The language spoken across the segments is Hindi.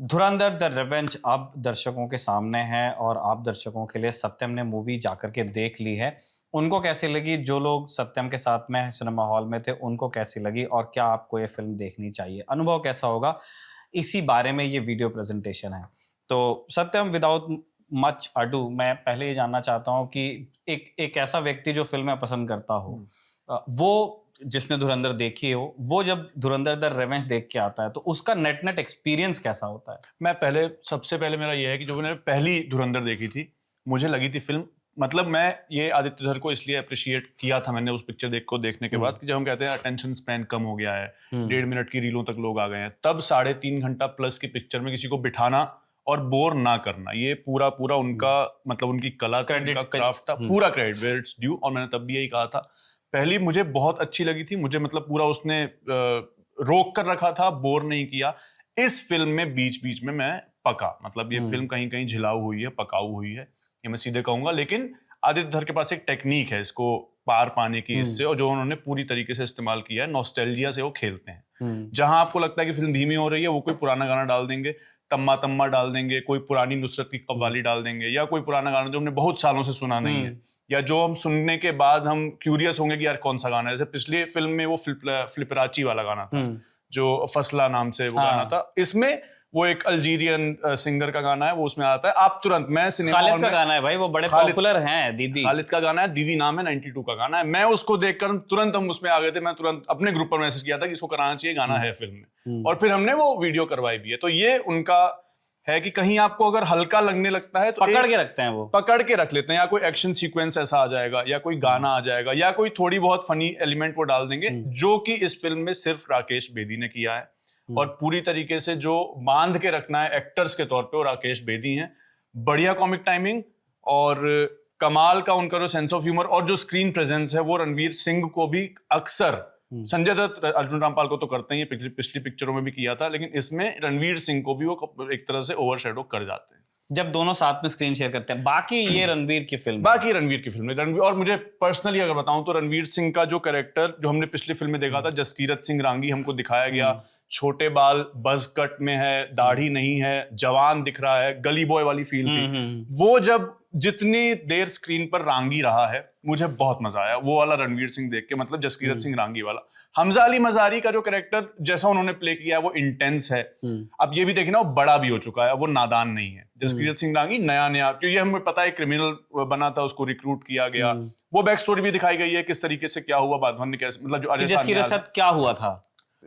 धुरंधर द रिवेंज अब दर्शकों के सामने है और आप दर्शकों के लिए सत्यम ने मूवी जाकर के देख ली है। उनको कैसी लगी? जो लोग सत्यम के साथ में सिनेमा हॉल में थे उनको कैसी लगी और क्या आपको ये फिल्म देखनी चाहिए? अनुभव कैसा होगा? इसी बारे में ये वीडियो प्रेजेंटेशन है। तो सत्यम, विदाउट मच अडू, मैं पहले ये जानना चाहता हूँ कि एक ऐसा व्यक्ति जो फिल्में पसंद करता हो, वो जिसने धुरंधर देखी हो, वो जब धुरंधर द रिवेंज देख के आता है तो उसका नेट एक्सपीरियंस कैसा होता है? मैं सबसे पहले मेरा ये है कि जो मैंने पहली धुरंधर देखी थी, मुझे लगी थी फिल्म, मतलब मैं ये आदित्य धर को इसलिए अप्रिशिएट किया था मैंने उस पिक्चर देखने के बाद कि जब हम कहते हैं अटेंशन स्पैन कम हो गया है, 1.5 मिनट की रीलों तक लोग आ गए हैं, तब 3.5 घंटा प्लस की पिक्चर में किसी को बिठाना और बोर ना करना, ये पूरा उनका मतलब उनकी कला था, उनका क्राफ्ट था, पूरा क्रेडिट वेयर इट्स ड्यू। और मैंने तब भी यही कहा था, पहली मुझे बहुत अच्छी लगी थी, मुझे मतलब पूरा उसने रोक कर रखा था, बोर नहीं किया। इस फिल्म में बीच बीच में मैं पका, मतलब ये फिल्म कहीं कहीं झिलाऊ हुई है, पकाऊ हुई है, ये मैं सीधे कहूंगा। लेकिन आदित्य धर के पास एक टेक्निक है इसको पार पाने की, इससे, और जो उन्होंने पूरी तरीके से इस्तेमाल किया है, नॉस्टैल्जिया से वो खेलते हैं। जहां आपको लगता है कि फिल्म धीमी हो रही है, वो कोई पुराना गाना डाल देंगे, तम्मा तम्मा डाल देंगे, कोई पुरानी नुसरत की कव्वाली डाल देंगे, या कोई पुराना गाना जो हमने बहुत सालों से सुना नहीं है, या जो हम सुनने के बाद हम क्यूरियस होंगे कि यार कौन सा गाना है। जैसे पिछली फिल्म में वो फ्लिपराची वाला गाना था, जो फसला नाम से वो गाना था। इसमें वो एक अल्जीरियन सिंगर का गाना है, वो उसमें आता है। आप तुरंत, मैं सिनेमा खालिद का गाना है भाई, वो बड़े पॉपुलर हैं। दीदी, खालिद का गाना है, दीदी नाम है, 92 का गाना है। मैं उसको देखकर तुरंत हम उसमें आ गए थे, मैं तुरंत अपने ग्रुप पर मैसेज किया था कि इसको कराना चाहिए, गाना है फिल्म में, और फिर हमने वो वीडियो करवाई भी है। तो ये उनका है कि कहीं आपको अगर हल्का लगने लगता है तो पकड़ के रखते हैं, वो पकड़ के रख लेते हैं, या कोई एक्शन सीक्वेंस ऐसा आ जाएगा, या कोई गाना आ जाएगा, या कोई थोड़ी बहुत फनी एलिमेंट वो डाल देंगे, जो कि इस फिल्म में सिर्फ राकेश बेदी ने किया है। और पूरी तरीके से जो बांध के रखना है एक्टर्स के तौर पे, वो राकेश बेदी हैं। बढ़िया कॉमिक टाइमिंग और कमाल का उनका जो सेंस ऑफ ह्यूमर और जो स्क्रीन प्रेजेंस है, वो रणवीर सिंह को भी अक्सर, संजय दत्त अर्जुन रामपाल को तो करते ही, पिछली पिक्चरों में भी किया था, लेकिन इसमें रणवीर सिंह को भी वो एक तरह से ओवरशैडो कर जाते हैं जब दोनों साथ में स्क्रीन शेयर करते हैं। बाकी ये रणवीर की फिल्म रणवीर। और मुझे पर्सनली अगर बताऊं तो रणवीर सिंह का जो कैरेक्टर जो हमने पिछली फिल्म में देखा था, जसकीरत सिंह रांगी हमको दिखाया गया, छोटे बाल, बज कट में है, दाढ़ी नहीं है, जवान दिख रहा है, गली बॉय वाली फील थी। वो जब जितनी देर स्क्रीन पर रांगी रहा है, मुझे बहुत मजा आया वो वाला रणवीर सिंह देख के, मतलब जसकीरत सिंह रांगी वाला। हमजा अली मजारी का जो कैरेक्टर जैसा उन्होंने प्ले किया है, वो इंटेंस है। अब ये भी देखिए ना, वो बड़ा भी हो चुका है, वो नादान नहीं है। जसकीरत सिंह रांगी नया, क्योंकि हमें पता है क्रिमिनल बना था, उसको रिक्रूट किया गया, वो बैक स्टोरी भी दिखाई गई है, किस तरीके से क्या हुआ, बादवन ने कैसे, मतलब जो अजय जसकीरत के साथ क्या हुआ था,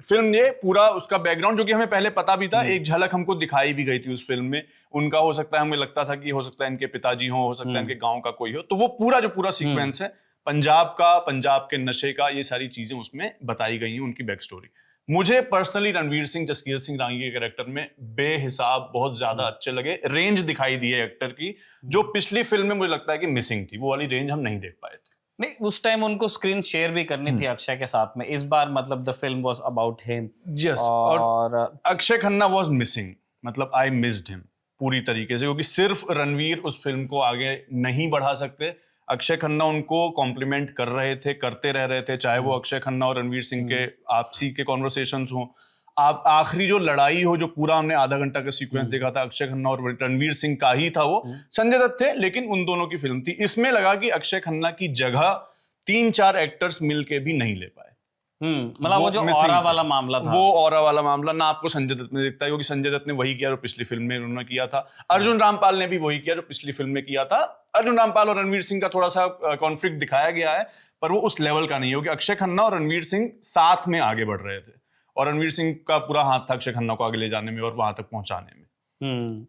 फिल्म ये पूरा उसका बैकग्राउंड, जो कि हमें पहले पता भी था, एक झलक हमको दिखाई भी गई थी उस फिल्म में। उनका हो सकता है, हमें लगता था कि हो सकता है इनके पिताजी हो सकता है इनके गांव का कोई हो। तो वो पूरा सीक्वेंस है पंजाब का, पंजाब के नशे का, ये सारी चीजें उसमें बताई गई हैं, उनकी बैक स्टोरी। मुझे पर्सनली रणवीर सिंह, जसकीरत सिंह रांगी के कैरेक्टर में बेहिसाब बहुत ज्यादा अच्छे लगे। रेंज दिखाई दी है एक्टर की, जो पिछली फिल्म में मुझे लगता है कि मिसिंग थी, वो वाली रेंज हम नहीं देख पाए थे। नहीं, उस टाइम उनको स्क्रीन शेयर भी करनी थी अक्षय के साथ में। इस बार मतलब the film was about him. Yes, और अक्षय खन्ना वाज मिसिंग, मतलब आई मिस्ड हिम पूरी तरीके से, क्योंकि सिर्फ रणवीर उस फिल्म को आगे नहीं बढ़ा सकते। अक्षय खन्ना उनको कॉम्प्लीमेंट कर रहे थे, करते रह रहे थे, चाहे वो अक्षय खन्ना और रणवीर सिंह के आपसी के कॉन्वर्सेशंस हों, आप आखिरी जो लड़ाई हो, जो पूरा हमने आधा घंटा का सीक्वेंस देखा था, अक्षय खन्ना और रणवीर सिंह का ही था। वो संजय दत्त थे, लेकिन उन दोनों की फिल्म थी। इसमें लगा कि अक्षय खन्ना की जगह 3-4 एक्टर्स मिलके भी नहीं ले पाए। मतलब वो जो ऑरा वाला मामला था, वो ऑरा वाला मामला ना आपको संजय दत्त में दिखता है, क्योंकि संजय दत्त ने वही किया जो पिछली फिल्म में उन्होंने किया था। अर्जुन रामपाल ने भी वही किया जो पिछली फिल्म में किया था। अर्जुन रामपाल और रणवीर सिंह का थोड़ा सा कॉन्फ्लिक्ट दिखाया गया है, पर वो उस लेवल का नहीं है, क्योंकि अक्षय खन्ना और रणवीर सिंह साथ में आगे बढ़ रहे थे, और रणवीर सिंह का पूरा हाथ था अक्षय खन्ना को आगे ले जाने में और वहां तक पहुंचाने में।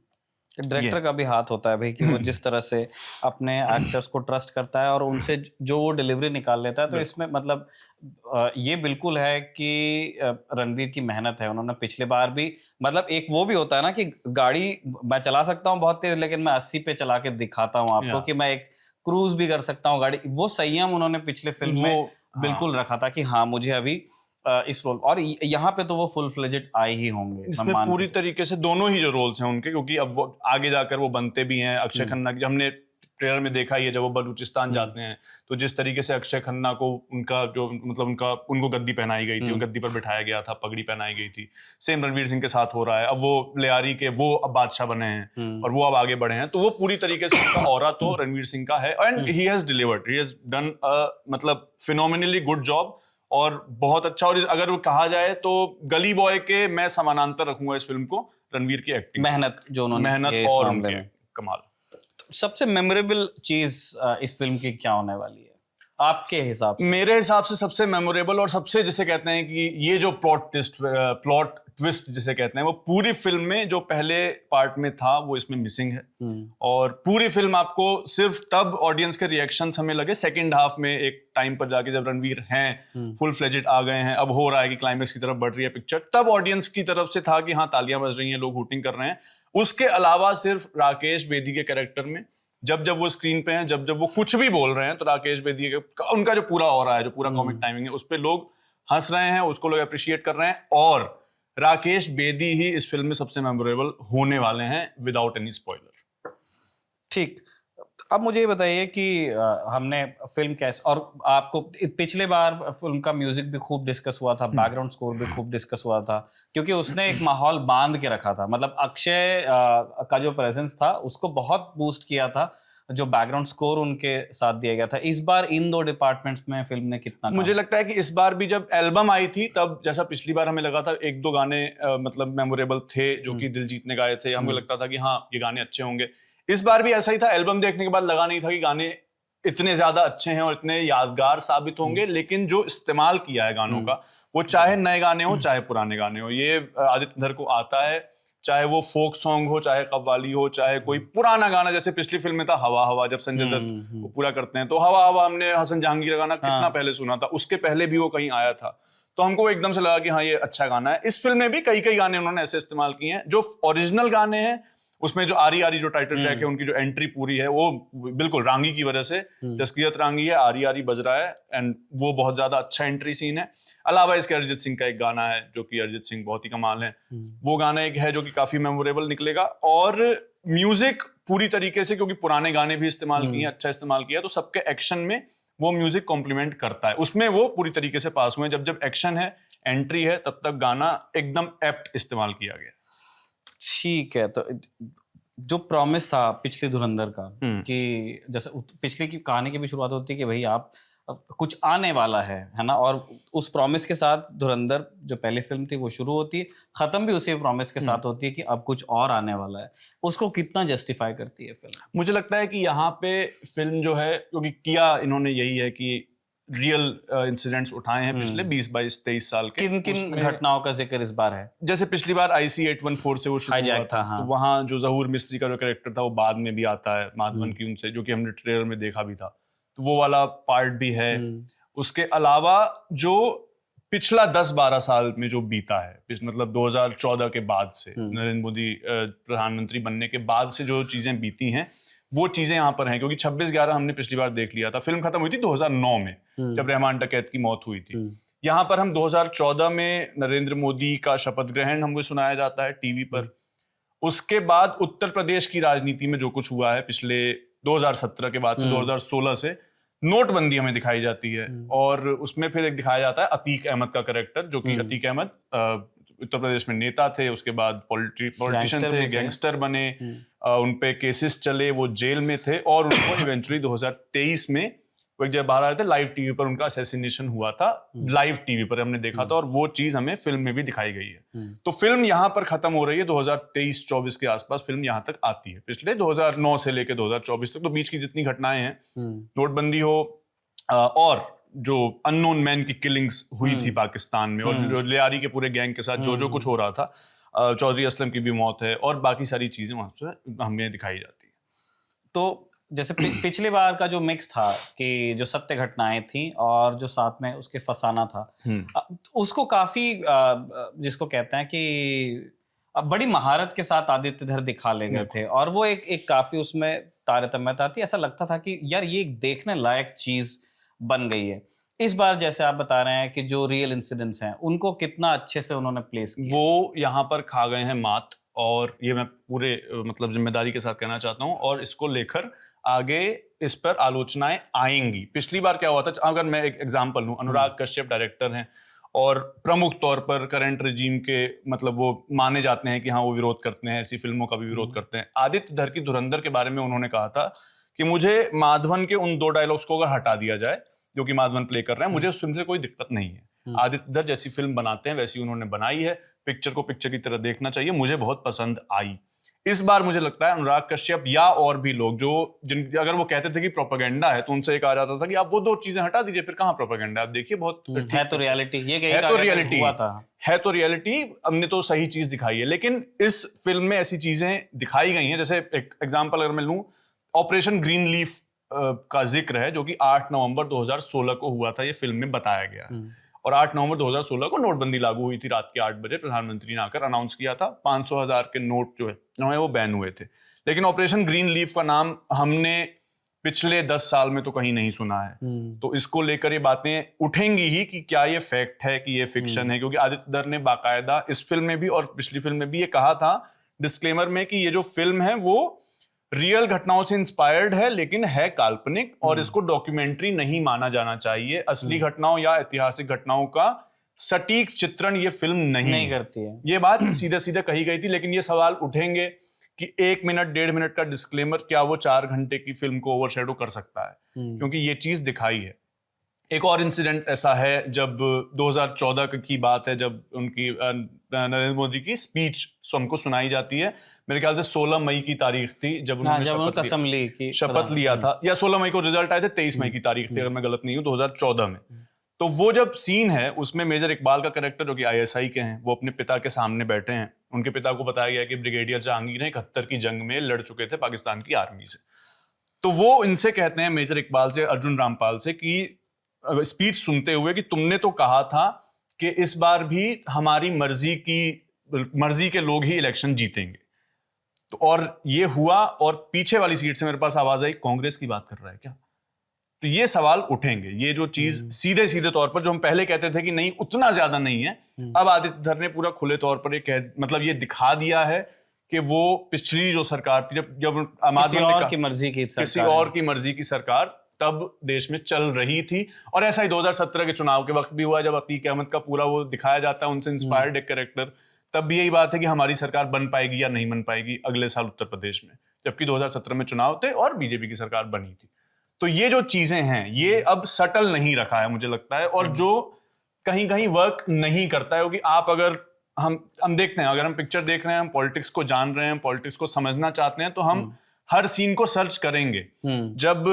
डायरेक्टर का भी हाथ होता है भाई, कि वो जिस तरह से अपने एक्टर्स को ट्रस्ट करता है और उनसे जो वो डिलीवरी निकाल लेता है। तो इसमें मतलब ये बिल्कुल है कि रणवीर की मेहनत है। उन्होंने पिछले बार भी, मतलब एक वो भी होता है ना कि गाड़ी मैं चला सकता हूँ बहुत तेज, लेकिन मैं 80 पे चला के दिखाता हूँ आपको कि मैं एक क्रूज भी कर सकता हूँ गाड़ी। वो संयम उन्होंने पिछले फिल्म में बिल्कुल रखा था कि हाँ, मुझे अभी इस रोल, और यहाँ पे तो वो फुल फ्लेजेड आए ही होंगे इसमें पूरी तरीके से। दोनों ही जो रोल्स हैं उनके, क्योंकि अब वो आगे जाकर वो बनते भी हैं। अक्षय खन्ना की हमने ट्रेलर में देखा ही है, जब वो बलूचिस्तान जाते हैं तो जिस तरीके से अक्षय खन्ना को उनका जो मतलब उनको गद्दी पहनाई गई थी, गद्दी पर बिठाया गया था, पगड़ी पहनाई गई थी, सेम रणवीर सिंह के साथ हो रहा है। अब वो लियारी के वो अब बादशाह बने हैं और वो अब आगे बढ़े हैं, तो वो पूरी तरीके से उनका ऑरा तो रणवीर सिंह का है and he has delivered, he has done मतलब फिनोमिनली गुड जॉब और बहुत अच्छा। और अगर वो कहा जाए तो गली बॉय के मैं समानांतर रखूंगा इस फिल्म को, रणवीर की एक्टिंग, मेहनत जो उन्होंने मेहनत और उनके कमाल। सबसे मेमोरेबल चीज इस फिल्म की क्या होने वाली है आपके हिसाब से? मेरे हिसाब से सबसे मेमोरेबल और सबसे जिसे कहते हैं कि ये जो प्लॉट ट्विस्ट जिसे कहते हैं, वो पूरी फिल्म में जो पहले पार्ट में था वो इसमें मिसिंग है। और पूरी फिल्म आपको सिर्फ तब ऑडियंस के रिएक्शंस हमें लगे सेकंड हाफ में, एक टाइम पर जाके जब रणवीर हैं फुल फ्लेजेड आ गए हैं, अब हो रहा है कि क्लाइमेक्स की तरफ बढ़ रही है पिक्चर, तब ऑडियंस की तरफ से था कि हाँ तालियां बज रही हैं, लोग हूटिंग कर रहे हैं। उसके अलावा सिर्फ राकेश बेदी के कैरेक्टर में जब जब वो स्क्रीन पे हैं, जब जब वो कुछ भी बोल रहे हैं, तो राकेश बेदी का उनका जो पूरा ऑरा है, जो पूरा कॉमिक टाइमिंग है, उस पर लोग हंस रहे हैं, उसको लोग अप्रिशिएट कर रहे हैं। और राकेश बेदी ही इस फिल्म में सबसे मेमोरेबल होने वाले हैं विदाउट एनी स्पॉइलर। ठीक, अब मुझे ये बताइए कि हमने फिल्म कैसे, और आपको पिछले बार फिल्म का म्यूजिक भी खूब डिस्कस हुआ था, बैकग्राउंड स्कोर भी खूब डिस्कस हुआ था, क्योंकि उसने एक माहौल बांध के रखा था। मतलब अक्षय का जो प्रेजेंस था उसको बहुत बूस्ट किया था, जो बैकग्राउंड स्कोर उनके साथ दिया गया था। इस बार इन दो डिपार्टमेंट्स में फिल्म ने कितना मुझे लगता है कि इस बार भी जब एल्बम आई थी, तब जैसा पिछली बार हमें लगा था एक दो गाने मतलब मेमोरेबल थे जो कि दिलजीत ने गाए थे, हमें लगता था कि हाँ ये गाने अच्छे होंगे। इस बार भी ऐसा ही था, एल्बम देखने के बाद लगा नहीं था कि गाने इतने ज्यादा अच्छे हैं और इतने यादगार साबित होंगे, लेकिन जो इस्तेमाल किया है गानों का, वो चाहे नए गाने हो चाहे पुराने गाने हो, ये आदित्य धर को आता है। चाहे वो फोक सॉन्ग हो, चाहे कव्वाली हो, चाहे कोई पुराना गाना, जैसे पिछली फिल्म में था हवा हवा, जब संजय दत्त वो पूरा करते हैं, तो हवा हवा हमने हसन जहांगीर का गाना कितना पहले सुना था, उसके पहले भी वो कहीं आया था, तो हमको एकदम से लगा कि हाँ ये अच्छा गाना है। इस फिल्म में भी कई कई गाने उन्होंने ऐसे इस्तेमाल किए हैं जो ओरिजिनल गाने हैं। उसमें जो आरी आरी जो टाइटल ट्रैक है, उनकी जो एंट्री पूरी है वो बिल्कुल रांगी की वजह से, जसकीरत रांगी है, आरी आरी बज रहा है, एंड वो बहुत ज्यादा अच्छा एंट्री सीन है। अलावा इसके अरिजीत सिंह का एक गाना है जो कि अरिजीत सिंह बहुत ही कमाल है, वो गाना एक है जो कि काफी मेमोरेबल निकलेगा। और म्यूजिक पूरी तरीके से, क्योंकि पुराने गाने भी इस्तेमाल किए, अच्छा इस्तेमाल किया, तो सबके एक्शन में वो म्यूजिक कॉम्प्लीमेंट करता है, उसमें वो पूरी तरीके से पास हुए। जब जब एक्शन है, एंट्री है, तब तक गाना एकदम एप्ट इस्तेमाल किया गया। ठीक है, तो जो प्रॉमिस था पिछली धुरंधर का कि जैसे पिछली की कहानी की भी शुरुआत होती है कि भाई आप कुछ आने वाला है ना, और उस प्रॉमिस के साथ धुरंधर जो पहली फिल्म थी वो शुरू होती है, खत्म भी उसी प्रॉमिस के साथ होती है कि अब कुछ और आने वाला है। उसको कितना जस्टिफाई करती है फिल्म? मुझे लगता है कि यहाँ पे फिल्म जो है, क्योंकि किया इन्होंने यही है कि रियल इंसिडेंट्स उठाए हैं पिछले 20, 22, 23 साल के। किन किन घटनाओं का जिक्र इस बार है? जैसे पिछली बार IC 814 से वो शुरू हुआ था, हाँ। तो वहाँ जो जहूर मिस्त्री का जो कैरेक्टर था वो बाद में भी आता है, माधवन की उनसे, जो कि हमने ट्रेलर में देखा भी था, तो वो वाला पार्ट भी है। उसके अलावा जो पिछला 10-12 साल में जो बीता है, मतलब 2014 के बाद से, नरेंद्र मोदी प्रधानमंत्री बनने के बाद से जो चीजें बीती हैं, वो चीजें यहाँ पर हैं। क्योंकि 26/11 हमने पिछली बार देख लिया था, फिल्म खत्म हुई थी 2009 में जब रहमान डकैत की मौत हुई थी। यहाँ पर हम 2014 में नरेंद्र मोदी का शपथ ग्रहण हमको सुनाया जाता है टीवी पर। उसके बाद उत्तर प्रदेश की राजनीति में जो कुछ हुआ है पिछले 2017 के बाद से 2016 से, नोटबंदी हमें दिखाई जाती है, और उसमें फिर एक दिखाया जाता है अतीक अहमद का कैरेक्टर, जो कि अतीक अहमद उत्तर प्रदेश में नेता थे, उसके बाद पॉलिटिशियन थे, गैंगस्टर बने, उन पे केसेस चले, वो जेल में थे, और उनको इवेंचुअली 2023 में वो एक जगह बाहर आए थे, लाइव टीवी पर उनका असैसिनेशन हुआ था, लाइव टीवी पर हमने देखा था, और वो चीज हमें फिल्म में भी दिखाई गई है। तो फिल्म यहाँ पर खत्म हो रही है 2023-24 के आसपास फिल्म यहाँ तक आती है। पिछले 2009 से लेकर 2024 तक तो बीच की जितनी घटनाएं हैं, नोटबंदी हो और जो अननोन मैन की किलिंग्स हुई थी पाकिस्तान में, और जो लियारी के पूरे गैंग के साथ जो कुछ हो रहा था, चौधरी असलम की भी मौत है, और बाकी सारी चीजें वहां से हमें दिखाई जाती है। तो जैसे पिछली बार का जो मिक्स था कि जो सत्य घटनाएं थी और जो साथ में उसके फसाना था, उसको काफी जिसको कहते हैं कि बड़ी महारत के साथ आदित्य धर दिखा ले गए थे, और वो एक काफी उसमें तारतम्यता थी। ऐसा लगता था कि यार ये एक देखने लायक चीज बन गई है। इस बार जैसे आप बता रहे हैं कि जो रियल इंसिडेंट्स हैं उनको कितना अच्छे से उन्होंने प्लेस किया, वो यहाँ पर खा गए हैं मात। और ये मैं पूरे मतलब जिम्मेदारी के साथ कहना चाहता हूँ, और इसको लेकर आगे इस पर आलोचनाएं आएंगी। पिछली बार क्या हुआ था, अगर मैं एक एग्जांपल लूं, अनुराग कश्यप डायरेक्टर हैं और प्रमुख तौर पर करंट रिजीम के मतलब वो माने जाते हैं कि हाँ वो विरोध करते हैं, ऐसी फिल्मों का भी विरोध करते हैं। आदित्य धर की धुरंधर के बारे में उन्होंने कहा था कि मुझे माधवन के उन 2 डायलॉग्स को अगर हटा दिया जाए जो कि माधवन प्ले कर रहे हैं, मुझे उस फिल्म से कोई दिक्कत नहीं है। आदित्य धर जैसी फिल्म बनाते हैं वैसी उन्होंने बनाई है, पिक्चर को पिक्चर की तरह देखना चाहिए, मुझे बहुत पसंद आई। इस बार मुझे लगता है अनुराग कश्यप या और भी लोग जो जिन अगर वो कहते थे कि प्रोपेगेंडा है, तो उनसे एक आ जाता था कि आप वो 2 चीजें हटा दीजिए, फिर कहाँ प्रोपेगेंडा? आप देखिए बहुत है तो रियलिटी, ये कहीं है का तो क्या रियलिटी हुआ था। है तो रियलिटी, हमने तो सही चीज दिखाई है। लेकिन इस फिल्म में ऐसी चीजें दिखाई गई हैं, जैसे एक एग्जांपल अगर मैं लूं, ऑपरेशन ग्रीन लीफ का जिक्र है जो कि 8 नवंबर 2016 को हुआ था, ये फिल्म में बताया गया है। और 8 नवंबर 2016 को नोटबंदी लागू हुई थी, रात के 8 बजे प्रधानमंत्री ने आकर अनाउंस किया था, 500,000 के नोट जो है वो बैन हुए थे। लेकिन ऑपरेशन ग्रीन लीफ का नाम हमने पिछले 10 साल में तो कहीं नहीं सुना है। तो इसको लेकर ये बातें उठेंगी ही कि क्या ये फैक्ट है कि ये फिक्शन है, क्योंकि आदित्य धर ने बाकायदा इस फिल्म में भी और पिछली फिल्म में भी ये कहा था डिस्क्लेमर में कि ये जो फिल्म है वो रियल घटनाओं से इंस्पायर्ड है, लेकिन है काल्पनिक और इसको डॉक्यूमेंट्री नहीं माना जाना चाहिए। असली घटनाओं या ऐतिहासिक घटनाओं का सटीक चित्रण ये फिल्म नहीं करती है। ये बात सीधे सीधे कही गई थी। लेकिन ये सवाल उठेंगे कि 1 मिनट 1.5 मिनट का डिस्क्लेमर क्या वो 4 घंटे की फिल्म को ओवरशैडो कर सकता है, क्योंकि ये चीज दिखाई है। एक और इंसिडेंट ऐसा है, जब 2014 की बात है, जब उनकी नरेंद्र मोदी की स्पीच हमको सुनाई जाती है। मेरे ख्याल से 16 मई की तारीख थी जब उन्होंने शपथ लिया था, या 16 मई को रिजल्ट आए थे, 23 मई की तारीख थी अगर मैं गलत नहीं हूं, 2014 में। तो वो जब सीन है उसमें मेजर इकबाल का कैरेक्टर जो कि ISI के हैं, वो अपने पिता के सामने बैठे हैं। उनके पिता को बताया गया कि ब्रिगेडियर जहांगीर 71 की जंग में लड़ चुके थे पाकिस्तान की आर्मी से। तो वो इनसे कहते हैं, मेजर इकबाल से, अर्जुन रामपाल से, कि स्पीच सुनते हुए कि तुमने तो कहा था कि इस बार भी हमारी मर्जी के लोग ही इलेक्शन जीतेंगे। तो और ये हुआ, और पीछे वाली सीट से मेरे पास आवाज आई, कांग्रेस की बात कर रहा है क्या? तो ये सवाल उठेंगे। ये जो चीज सीधे सीधे तौर पर जो हम पहले कहते थे कि नहीं उतना ज्यादा नहीं है, अब आदित्य धर ने पूरा खुले तौर पर मतलब ये दिखा दिया है कि वो पिछली जो सरकार थी, जब किसी और की मर्जी की सरकार तब देश में चल रही थी। और ऐसा ही 2017 के चुनाव के वक्त भी हुआ, जब अतीक अहमद का पूरा वो दिखाया जाता है, उनसे इंस्पायर्ड एक कैरेक्टर, तब भी यही बात है कि हमारी सरकार बन पाएगी या नहीं बन पाएगी अगले साल उत्तर प्रदेश में, जबकि 2017 में चुनाव थे और बीजेपी की सरकार बनी थी। तो ये जो चीजें हैं ये अब सटल नहीं रखा है मुझे लगता है, और जो कहीं कहीं वर्क नहीं करता है, क्योंकि आप अगर हम देखते हैं, अगर हम पिक्चर देख रहे हैं, हम पॉलिटिक्स को जान रहे हैं, पॉलिटिक्स को समझना चाहते हैं, तो हम हर सीन को सर्च करेंगे। जब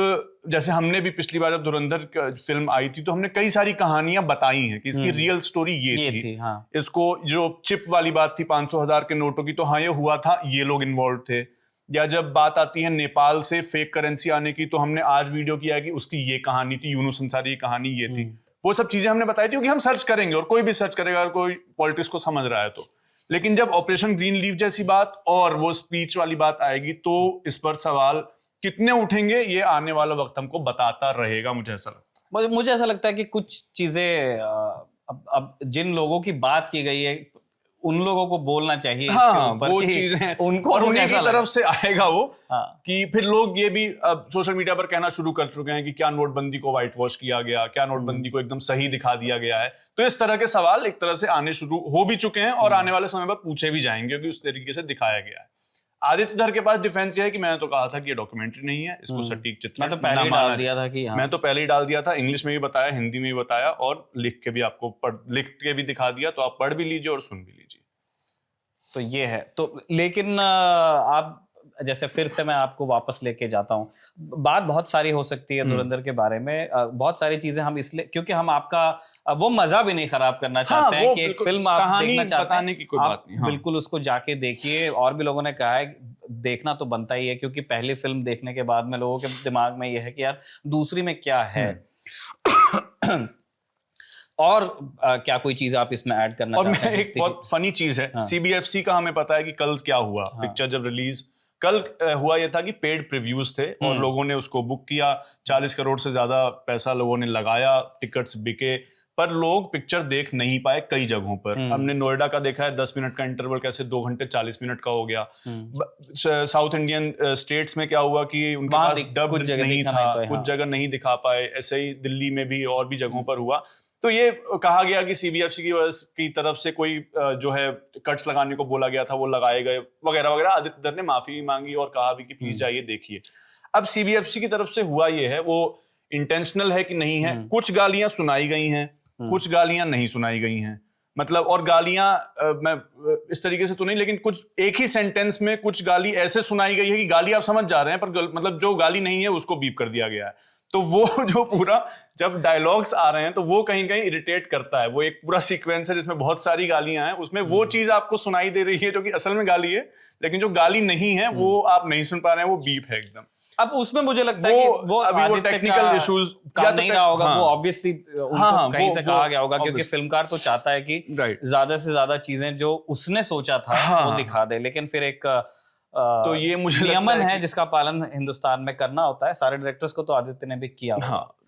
जैसे हमने भी पिछली बार जब धुरंधर फिल्म आई थी, तो हमने कई सारी कहानियां बताई हैं कि इसकी रियल स्टोरी ये थी। हाँ। इसको जो चिप वाली बात थी 500,000 के नोटों की, तो हाँ ये हुआ था, ये लोग इन्वॉल्व थे। या जब बात आती है नेपाल से फेक करेंसी आने की, तो हमने आज वीडियो किया है कि उसकी ये कहानी थी, यूनुस अंसारी की कहानी ये थी। वो सब चीजें हमने बताई थी क्योंकि हम सर्च करेंगे, और कोई भी सर्च करेगा अगर कोई पॉलिटिक्स को समझ रहा है तो। लेकिन जब ऑपरेशन ग्रीन लीफ जैसी बात और वो स्पीच वाली बात आएगी, तो इस पर सवाल कितने उठेंगे ये आने वाला वक्त हमको बताता रहेगा। मुझे ऐसा लगता है कि कुछ चीजें अब जिन लोगों की बात की गई है उन लोगों को बोलना चाहिए। हाँ, वो चीजें उनको और उन्हीं की तरफ से आएगा वो। हाँ। कि फिर लोग ये भी अब सोशल मीडिया पर कहना शुरू कर चुके हैं कि क्या नोटबंदी को व्हाइट वॉश किया गया, क्या नोटबंदी को एकदम सही दिखा दिया गया है। तो इस तरह के सवाल एक तरह से आने शुरू हो भी चुके हैं और आने वाले समय पर पूछे भी जाएंगे, क्योंकि उस तरीके से दिखाया गया है। आदित्य धर के पास डिफेंस है कि मैंने तो कहा था कि ये डॉक्यूमेंट्री नहीं है, इसको सटीक चित्रण मैं तो पहले ही डाल दिया था कि हाँ। मैं तो पहले ही डाल दिया था, इंग्लिश में भी बताया, हिंदी में भी बताया, और लिख के भी आपको लिख के भी दिखा दिया, तो आप पढ़ भी लीजिए और सुन भी लीजिए। तो ये है। तो लेकिन आप जैसे फिर से मैं आपको वापस लेके जाता हूँ, बात बहुत सारी हो सकती है धुरंधर के बारे में, बहुत सारी चीजें हम इसलिए, क्योंकि हम आपका वो मजा भी नहीं खराब करना चाहते हैं कि एक फिल्म आप देखना चाहते हैं की कोई बात नहीं। बिल्कुल उसको जाके देखिए। और भी लोगों ने कहा है देखना तो बनता ही है, क्योंकि पहली फिल्म देखने के बाद में लोगों के दिमाग में ये है कि यार दूसरी में क्या है। और क्या कोई चीज आप इसमें ऐड करना चाहते हैं? एक बहुत फनी चीज है, CBFC का हमें पता है कि कल क्या हुआ। पिक्चर जब रिलीज कल हुआ, ये था कि पेड प्रीव्यूज थे और लोगों ने उसको बुक किया, 40 करोड़ से ज्यादा पैसा लोगों ने लगाया, टिकट्स बिके, पर लोग पिक्चर देख नहीं पाए कई जगहों पर। हमने नोएडा का देखा है 10 मिनट का इंटरवल कैसे 2 घंटे 40 मिनट का हो गया। साउथ इंडियन स्टेट्स में क्या हुआ कि उनके पास डब नहीं था, कुछ जगह नहीं दिखा पाए। ऐसे ही दिल्ली में भी और भी जगहों पर हुआ। तो ये कहा गया कि सीबीएफसी की तरफ से कोई जो है कट्स लगाने को बोला गया था, वो लगाए गए वगैरह वगैरह। आदित्य धर ने माफी मांगी और कहा भी कि प्लीज जाइए देखिए। अब सीबीएफसी की तरफ से हुआ ये है, वो इंटेंशनल है कि नहीं है। कुछ गालियां सुनाई गई हैं, कुछ गालियां नहीं सुनाई गई हैं। मतलब और गालियां मैं इस तरीके से तो नहीं, लेकिन कुछ एक ही सेंटेंस में कुछ गाली ऐसे सुनाई गई है कि गाली आप समझ जा रहे हैं, पर मतलब जो गाली नहीं है उसको बीप कर दिया गया है। तो वो जो पूरा जब डायलॉग्स आ रहे हैं तो वो कहीं कहीं इरिटेट करता है। वो एक पूरा सीक्वेंस है जिसमें बहुत सारी गालियां हैं, उसमें वो चीज आपको सुनाई दे रही है जो कि असल में गाली है, लेकिन जो गाली नहीं है वो आप नहीं सुन पा रहे हैं, वो बीप है एकदम। अब उसमें मुझे लगता है कि वो अभी वो टेक्निकल इश्यूज काम नहीं रहा होगा। वो ऑब्वियसली उनको कहीं से कहा गया होगा, क्योंकि फिल्मकार तो चाहता है कि ज्यादा से ज्यादा चीजें जो उसने सोचा था वो दिखा दे, लेकिन फिर एक तो ये मुझे नियमन है जिसका पालन हिंदुस्तान में करना होता है। सारे डायरेक्टर्स को तो आदित्य ने भी किया।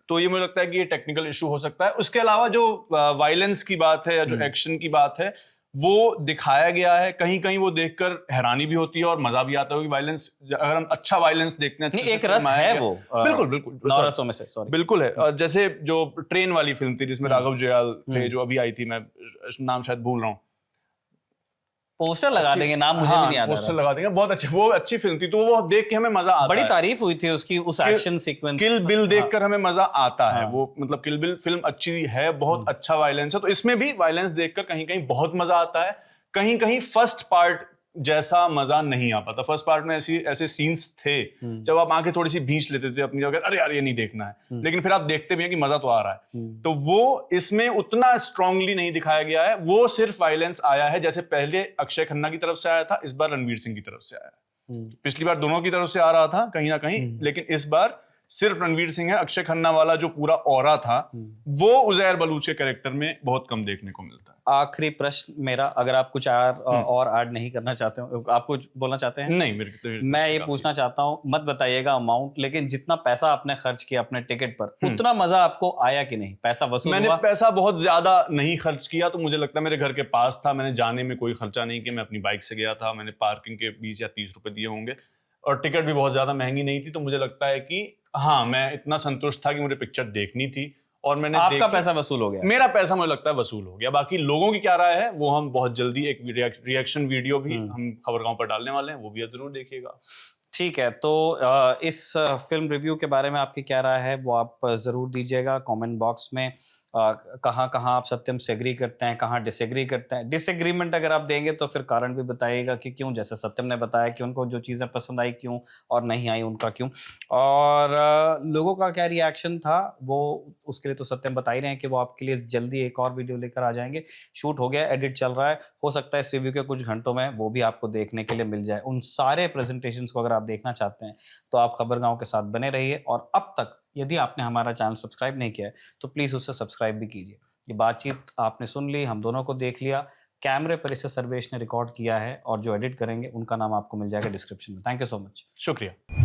तो ये मुझे लगता है कि ये टेक्निकल इशू हो सकता है। उसके अलावा जो वायलेंस की बात है या जो एक्शन की बात है वो दिखाया गया है। कहीं कहीं वो देखकर हैरानी भी होती है और मजा भी आता है कि वायलेंस, अगर हम अच्छा वायलेंस देखते हैं एक रस है वो। बिल्कुल बिल्कुल 9 रसों में से, सॉरी, बिल्कुल है। जैसे जो ट्रेन वाली फिल्म थी जिसमें राघव जुयाल थे, जो अभी आई थी, मैं नाम शायद भूल रहा हूँ। पोस्टर लगा देंगे, नाम मुझे भी नहीं याद आ रहा। पोस्टर लगा देंगे, बहुत अच्छी, वो अच्छी फिल्म थी। तो वो देख के हमें मजा आता है। बड़ी तारीफ हुई थी उसकी, उस एक्शन सीक्वेंस। किल बिल देखकर हमें मजा आता है। वो मतलब किल बिल फिल्म अच्छी है, बहुत अच्छा वायलेंस है। तो इसमें भी वायलेंस देखकर कहीं कहीं बहुत मजा आता है। कहीं कहीं फर्स्ट पार्ट जैसा मजा नहीं आ पाता। फर्स्ट पार्ट में ऐसे सीन्स थे जब आप आंखें थोड़ी सी भींच लेते थे अपनी जगह, अरे यार ये नहीं देखना है, लेकिन फिर आप देखते भी हैं कि मजा तो आ रहा है। तो वो इसमें उतना स्ट्रांगली नहीं दिखाया गया है। वो सिर्फ वायलेंस आया है, जैसे पहले अक्षय खन्ना की तरफ से आया था, इस बार रणवीर सिंह की तरफ से आया है। पिछली बार दोनों की तरफ से आ रहा था कहीं ना कहीं, लेकिन इस बार सिर्फ रणवीर सिंह है। अक्षय खन्ना वाला जो पूरा ऑरा था वो उजैर बलूच के कैरेक्टर में बहुत कम देखने को मिलता है। आखिरी प्रश्न मेरा, अगर आप कुछ और ऐड नहीं करना चाहते हो, आप कुछ बोलना चाहते हैं? नहीं, मेरे तो मैं ये पूछना चाहता हूँ, मत बताइएगा अमाउंट, लेकिन जितना पैसा आपने खर्च किया अपने टिकट पर, उतना मजा आपको आया कि नहीं? पैसा वसूल हुआ? मैंने पैसा बहुत ज्यादा नहीं खर्च किया। तो मुझे लगता है मेरे घर के पास था, मैंने जाने में कोई खर्चा नहीं किया। मैं अपनी बाइक से गया था, मैंने पार्किंग के 20 या 30 रुपए दिए होंगे, और टिकट भी बहुत ज्यादा महंगी नहीं थी। तो मुझे लगता है कि हाँ, मैं इतना संतुष्ट था कि मुझे पिक्चर देखनी थी और मैंने आपका पैसा वसूल हो गया। मेरा पैसा मुझे लगता है वसूल हो गया। बाकी लोगों की क्या राय है वो हम बहुत जल्दी एक रिएक्शन वीडियो भी हम खबरगांव पर डालने वाले हैं, वो भी जरूर देखिएगा। ठीक है, तो इस फिल्म रिव्यू के बारे में आपकी क्या राय है वो आप जरूर दीजिएगा कमेंट बॉक्स में। कहाँ कहाँ आप सत्यम से एग्री करते हैं, कहाँ डिसएग्री करते हैं। डिसएग्रीमेंट अगर आप देंगे तो फिर कारण भी बताइएगा कि क्यों, जैसे सत्यम ने बताया कि उनको जो चीज़ें पसंद आई क्यों और नहीं आई उनका क्यों, और लोगों का क्या रिएक्शन था वो, उसके लिए तो सत्यम बता ही रहे हैं कि वो आपके लिए जल्दी एक और वीडियो लेकर आ जाएंगे। शूट हो गया, एडिट चल रहा है, हो सकता है इस रिव्यू के कुछ घंटों में वो भी आपको देखने के लिए मिल जाए। उन सारे प्रेजेंटेशंस को अगर आप देखना चाहते हैं तो आप खबरगांव के साथ बने रहिए, और अब तक यदि आपने हमारा चैनल सब्सक्राइब नहीं किया है तो प्लीज़ उसे सब्सक्राइब भी कीजिए। ये बातचीत आपने सुन ली, हम दोनों को देख लिया, कैमरे पर इसे सर्वेश ने रिकॉर्ड किया है, और जो एडिट करेंगे उनका नाम आपको मिल जाएगा डिस्क्रिप्शन में। Thank you so much. शुक्रिया।